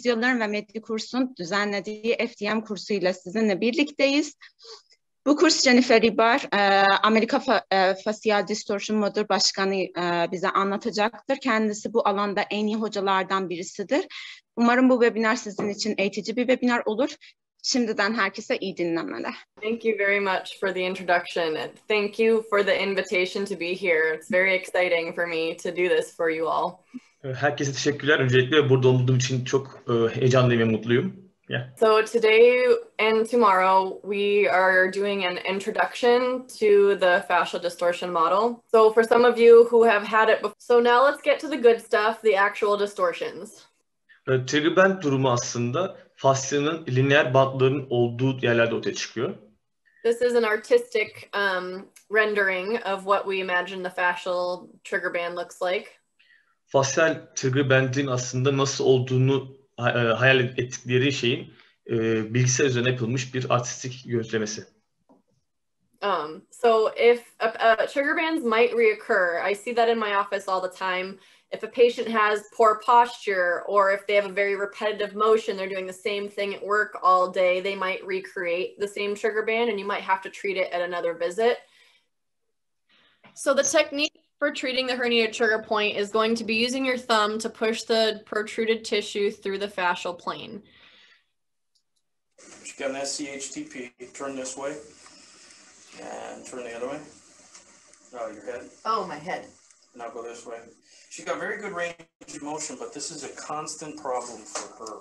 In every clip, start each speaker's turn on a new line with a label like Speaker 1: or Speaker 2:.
Speaker 1: Yılların ve MEDİKURS'un düzenlediği FDM kursuyla sizinle birlikteyiz. Bu kurs JENNİFER RİBAR, Amerika Fasyal Distorsiyon Modeli Başkanı bize anlatacaktır. Kendisi bu alanda en iyi hocalardan birisidir. Umarım bu webinar sizin için eğitici bir webinar olur. Şimdiden herkese iyi dinlemeler.
Speaker 2: Thank you very much for the introduction. And thank you for the invitation to be here. It's very exciting for me to do this for you all.
Speaker 3: Herkese teşekkürler. Öncelikle burada olduğum için çok heyecanlıyım ve mutluyum. Yeah.
Speaker 2: So today and tomorrow we are doing an introduction to the fascial distortion model. So for some of you who have had it before. So now let's get to the good stuff, the actual distortions.
Speaker 3: Trigger band durumu aslında fasyanın lineer bantların olduğu yerlerde ortaya çıkıyor.
Speaker 2: This is an artistic rendering of what we imagine the fascial trigger band looks like.
Speaker 3: Fasyal trigger band'in aslında nasıl olduğunu hayal ettikleri şeyin bilgisayar üzerine yapılmış bir artistik gözlemesi.
Speaker 2: So if trigger bands might reoccur, I see that in my office all the time. If a patient has poor posture or if they have a very repetitive motion, they're doing the same thing at work all day, they might recreate the same trigger band and you might have to treat it at another visit. So the technique for treating the herniated trigger point is going to be using your thumb to push the protruded tissue through the fascial plane.
Speaker 4: She's got an SCHTP. Turn this way and turn the other way. Oh, your head.
Speaker 2: Oh, my head.
Speaker 4: Now go this way. She's got very good range of motion, but this is a constant problem for her.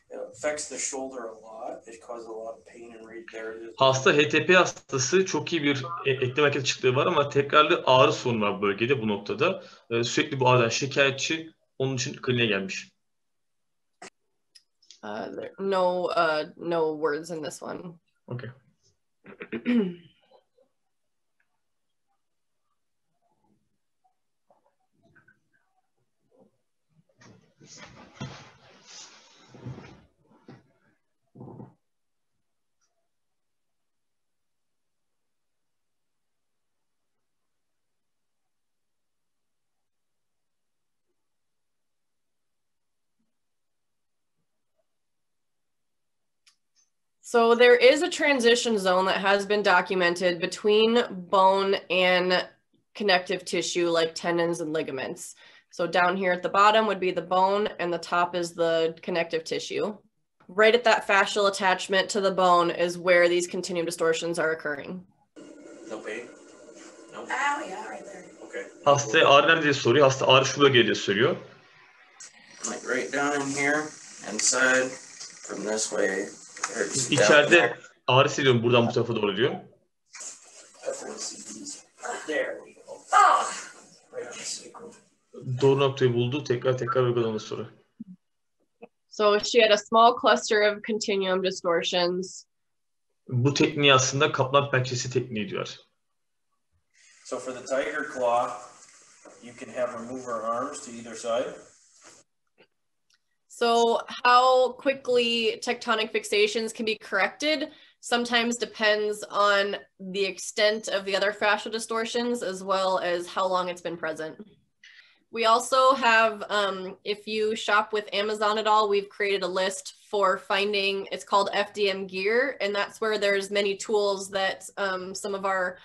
Speaker 4: It affects the shoulder a lot. It causes a lot of pain and rage. There it is.
Speaker 3: Hasta HTP hastası, çok iyi bir eklem hareket açıklığı var ama tekrarlı ağrı sorunu var bölgede bu noktada. Sürekli bu ağrıdan şikayetçi, onun için kliniğe gelmiş.
Speaker 2: No words in this one.
Speaker 3: Okay.
Speaker 2: So there is a transition zone that has been documented between bone and connective tissue like tendons and ligaments. So down here at the bottom would be the bone and the top is the connective tissue. Right at that fascial attachment to the bone is where these continuum distortions are occurring.
Speaker 4: No pain? No?
Speaker 5: Oh yeah, right there.
Speaker 4: Okay.
Speaker 3: Hastaya ağrı nerede diye soruyor. Hasta ağrı şu bölgede diye söylüyor.
Speaker 4: Like right down in here, inside, from this way.
Speaker 3: İçeride ağrı hissediyorum buradan bu tarafa doğru diyor.
Speaker 4: There we go.
Speaker 5: Oh.
Speaker 4: Right on the sacrum.
Speaker 3: Doğru noktayı buldu. Tekrar uygulaması soru.
Speaker 2: So she had a small cluster of continuum distortions.
Speaker 3: Bu tekniği aslında kaplan pençesi tekniği diyor.
Speaker 4: So for the tiger claw, you can have her move her arms to either side.
Speaker 2: So how quickly tectonic fixations can be corrected sometimes depends on the extent of the other fascial distortions as well as how long it's been present. We also have, if you shop with Amazon at all, we've created a list for finding, it's called FDM gear, and that's where there's many tools that some of our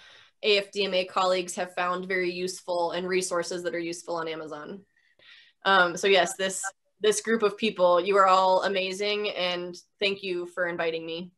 Speaker 2: AFDMA colleagues have found very useful and resources that are useful on Amazon. So yes, this group of people, you are all amazing, and thank you for inviting me.